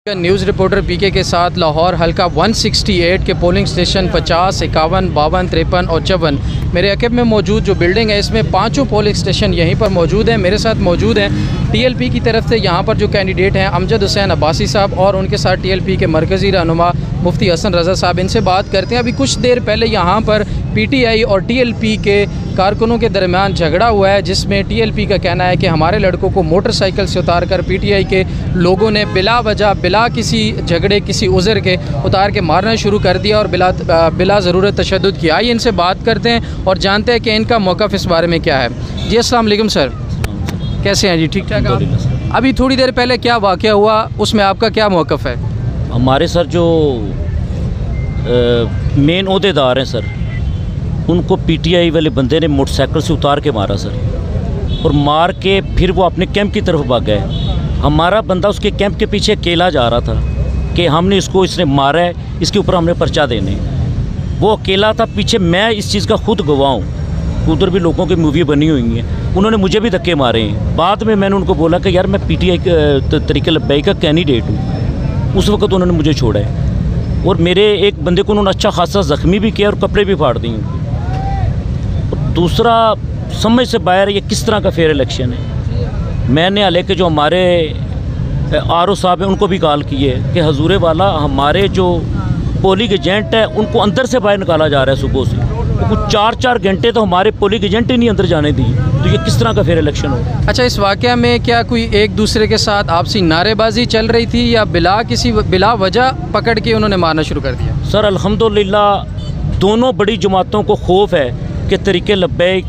News reporter पीके के साथ लाहौर हल्का 168 के पोलिंग स्टेशन 50, 51, 52, 53 और 54 मेरे अकब में मौजूद जो बिल्डिंग है इसमें पांचों पोलिंग स्टेशन यहीं पर मौजूद हैं। मेरे साथ मौजूद हैं टीएलपी की तरफ से यहाँ पर जो कैंडिडेट हैं अमजद हुसैन अब्बासी साहब और उनके साथ टीएलपी के मरकज़ी रहनुमा मुफ्ती हसन रज़ा साहब। इनसे बात करते हैं। अभी कुछ देर पहले यहाँ पर पीटीआई और टीएलपी के कारकुनों के दरमियान झगड़ा हुआ है, जिसमें टीएलपी का कहना है कि हमारे लड़कों को मोटरसाइकिल से उतार कर पीटीआई के लोगों ने बिला वजह बिला किसी झगड़े किसी उज़र के उतार के मारना शुरू कर दिया और बिला ज़रूरत तशद्दुद किया। आइए इनसे बात करते हैं और जानते हैं कि इनका मौक़िफ़ इस बारे में क्या है। जी अस्सलाम वालेकुम सर, कैसे हैं जी? ठीक ठाक आप? अभी थोड़ी देर पहले क्या वाक़या हुआ, उसमें आपका क्या मौक़िफ़ है? हमारे सर जो मेन ओहदेदार हैं सर, उनको पीटीआई वाले बंदे ने मोटरसाइकिल से उतार के मारा सर, और मार के फिर वो अपने कैंप की तरफ भाग गए। हमारा बंदा उसके कैंप के पीछे अकेला जा रहा था कि हमने इसने मारा है, इसके ऊपर हमने पर्चा देने। वो अकेला था पीछे, मैं इस चीज़ का खुद गवाह हूँ। उधर भी लोगों की मूवी बनी हुई हैं, उन्होंने मुझे भी धक्के मारे हैं। बाद में मैंने उनको बोला कि यार मैं पीटीआई तरीके लब्बैई का कैंडिडेट हूँ। उस वक्त उन्होंने मुझे छोड़ा है और मेरे एक बंदे को उन्होंने अच्छा खासा ज़ख्मी भी किया और कपड़े भी फाड़ दिए उनके। दूसरा समझ से बाहर ये किस तरह का फेयर इलेक्शन है। मैंने हालांकि जो हमारे आरओ साहब हैं उनको भी कॉल किए कि हजूरे वाला हमारे जो पोलिंग एजेंट है उनको अंदर से बाहर निकाला जा रहा है सुबह से, तो कुछ 4-4 घंटे तो हमारे पोलिंग एजेंट ही नहीं अंदर जाने दिए। तो ये किस तरह का फेयर इलेक्शन हो? अच्छा, इस वाक़या में क्या कोई एक दूसरे के साथ आपसी नारेबाजी चल रही थी या बिला वजह पकड़ के उन्होंने मारना शुरू कर दिया? सर अल्हम्दुलिल्लाह दोनों बड़ी जमातों को खौफ है कि तरीके लब्बैई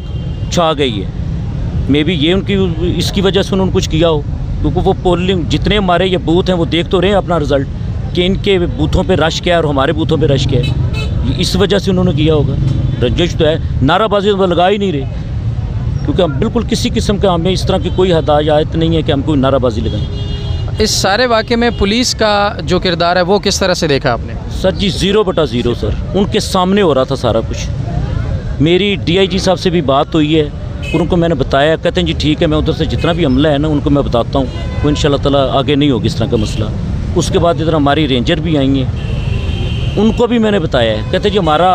छा गई है। मे बी ये उनकी इसकी वजह से उन्होंने कुछ किया हो, क्योंकि वो पोलिंग जितने हमारे ये बूथ हैं वो देख तो रहे हैं अपना रिज़ल्ट कि इनके बूथों पे रश क्या है और हमारे बूथों पे रश क्या है। इस वजह से उन्होंने किया होगा। रंजिश तो है, नाराबाजी तो लगा ही नहीं रहे, क्योंकि हम बिल्कुल किसी किस्म का हमें इस तरह की कोई हदायत नहीं है कि हम कोई नाराबाजी लगाएं। इस सारे वाक़े में पुलिस का जो किरदार है वो किस तरह से देखा आपने? सर जी 0/0 सर, उनके सामने हो रहा था सारा कुछ। मेरी डीआईजी साहब से भी बात हुई है, उनको मैंने बताया, कहते हैं जी ठीक है, मैं उधर से जितना भी हमला है ना उनको मैं बताता हूँ, वो इंशाल्लाह ताला आगे नहीं होगी इस तरह का मसला। उसके बाद इधर हमारी रेंजर भी आई हैं, उनको भी मैंने बताया है, कहते जी हमारा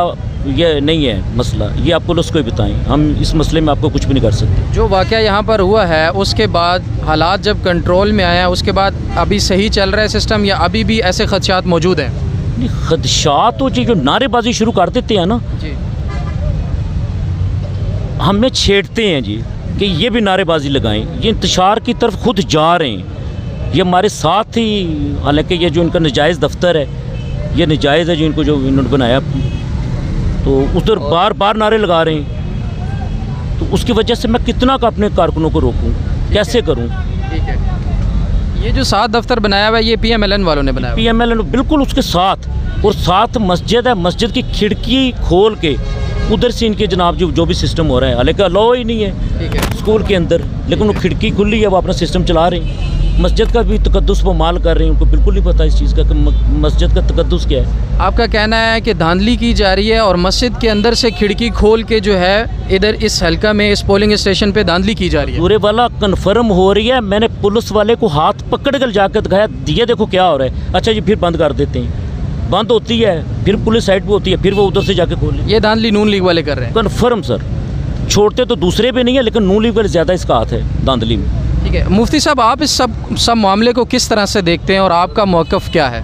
ये नहीं है मसला, ये आप पुलिस को ही बताएं, हम इस मसले में आपको कुछ भी नहीं कर सकते। जो वाक़या यहाँ पर हुआ है उसके बाद हालात जब कंट्रोल में आया उसके बाद अभी सही चल रहा है सिस्टम या अभी भी ऐसे खदशात मौजूद हैं? नहीं, खदशात तो जी जो नारेबाजी शुरू कर देते हैं ना जी, हमें छेड़ते हैं जी कि ये भी नारेबाजी लगाएं, ये इंतशार की तरफ खुद जा रहे हैं। ये हमारे साथ ही, हालांकि ये जो इनका नजायज़ दफ्तर है ये नजायज़ है जो इनको जो इन्होंने बनाया, तो उधर बार बार नारे लगा रहे हैं। तो उसकी वजह से मैं कितना का अपने कारकुनों को रोकूं, कैसे करूं? ठीक है, ये जो 7 दफ्तर बनाया हुआ है ये PMLN वालों ने बनाया? PMLN बिल्कुल उसके साथ, और साथ मस्जिद है, मस्जिद की खिड़की खोल के उधर से इनके जनाब जो भी सिस्टम हो रहा है, हालांकि अलाउ ही नहीं है ठीक है स्कूल के अंदर, लेकिन वो खिड़की खुली है, वो अपना सिस्टम चला रहे हैं। मस्जिद का भी तकद्दुस वो माल कर रहे हैं, उनको बिल्कुल नहीं पता इस चीज़ का कि मस्जिद का तकद्दुस क्या है। आपका कहना है कि धांधली की जा रही है और मस्जिद के अंदर से खिड़की खोल के जो है इधर इस हल्का में इस पोलिंग स्टेशन पे धांधली की जा रही है? पूरे वाला कन्फर्म हो रही है। मैंने पुलिस वाले को हाथ पकड़ कर जाकर दिखाया, ये देखो क्या हो रहा है। अच्छा जी, फिर बंद कर देते हैं, बंद होती है, फिर पुलिस साइड पर होती है, फिर वो उधर से जाके खोले। ये धांधली नून लीग वाले कर रहे हैं? कन्फर्म सर, छोड़ते तो दूसरे भी नहीं है, लेकिन नून लीग वाले ज़्यादा इसका हाथ है धांधली में। ठीक है मुफ्ती साहब, आप इस सब मामले को किस तरह से देखते हैं और आपका मौक़िफ़ क्या है?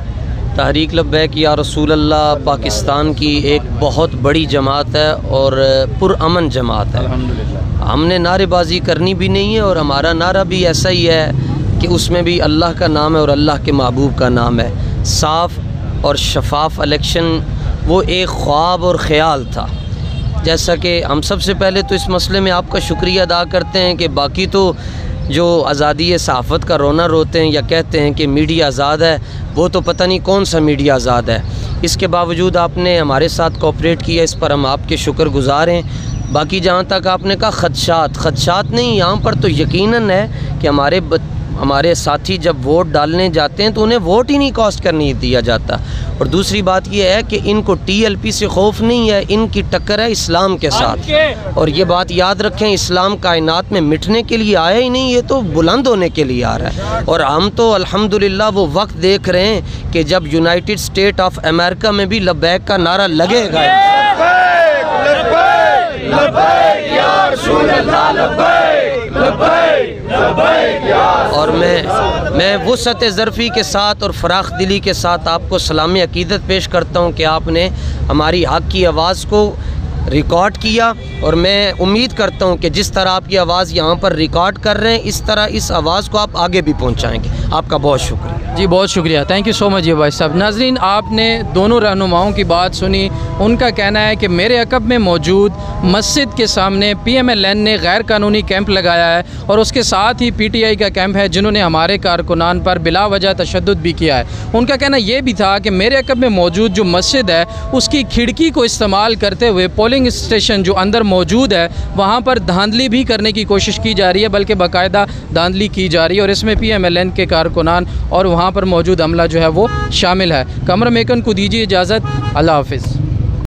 तहरीक लब्बैक या रसूल अल्लाह पाकिस्तान की एक बहुत बड़ी जमात है और पुरअमन जमात है। अल्हम्दुलिल्लाह। हमने नारेबाजी करनी भी नहीं है और हमारा नारा भी ऐसा ही है कि उसमें भी अल्लाह का नाम है और अल्लाह के महबूब का नाम है। साफ़ और शफाफ इलेक्शन वो एक ख्वाब और ख़याल था। जैसा कि हम सबसे पहले तो इस मसले में आपका शुक्रिया अदा करते हैं कि बाकी तो जो आज़ादी सहाफ़त का रोना रोते हैं या कहते हैं कि मीडिया आज़ाद है, वो तो पता नहीं कौन सा मीडिया आज़ाद है। इसके बावजूद आपने हमारे साथ कोऑपरेट किया, इस पर हम आपके शुक्रगुज़ार हैं। बाकी जहाँ तक आपने कहा खदशात नहीं, यहाँ पर तो यकीनन है कि हमारे हमारे साथी जब वोट डालने जाते हैं तो उन्हें वोट ही नहीं कास्ट करने दिया जाता। और दूसरी बात यह है कि इनको TLP से खौफ नहीं है, इनकी टक्कर है इस्लाम के साथ। और ये बात याद रखें, इस्लाम कायनात में मिटने के लिए आया ही नहीं, ये तो बुलंद होने के लिए आ रहा है। और हम तो अल्हम्दुलिल्लाह वो वक्त देख रहे हैं कि जब यूनाइटेड स्टेट ऑफ अमेरिका में भी लब्बैक का नारा लगेगा। और मैं वुसअत ज़र्फ़ी के साथ और फ़राख दिली के साथ आपको सलामी अक़ीदत पेश करता हूँ कि आपने हमारी हक़ की आवाज़ को रिकॉर्ड किया। और मैं उम्मीद करता हूँ कि जिस तरह आपकी आवाज़ यहाँ पर रिकॉर्ड कर रहे हैं, इस तरह इस आवाज़ को आप आगे भी पहुँचाएँगे। आपका बहुत शुक्रिया। जी बहुत शुक्रिया, थैंक यू सो मच ये भाई साहब। नाज़रीन, आपने दोनों रहनुमाओं की बात सुनी। उनका कहना है कि मेरे अक़ब में मौजूद मस्जिद के सामने PMLN ने गैर कानूनी कैंप लगाया है और उसके साथ ही PTI का कैंप है, जिन्होंने हमारे कारकुनान पर बिला वजह तशद्दुद भी किया है। उनका कहना यह भी था कि मेरे अक़ब में मौजूद जो मस्जिद है उसकी खिड़की को इस्तेमाल करते हुए पोलिंग स्टेशन जो अंदर मौजूद है वहाँ पर धांधली भी करने की कोशिश की जा रही है, बल्कि बाकायदा धांधली की जा रही है। और इसमें PMLN के कारकुनान और वहाँ पर मौजूद अमला जो है वो शामिल है। कमर मेकन को दीजिए इजाज़त। अल्लाह हाफ़िज़।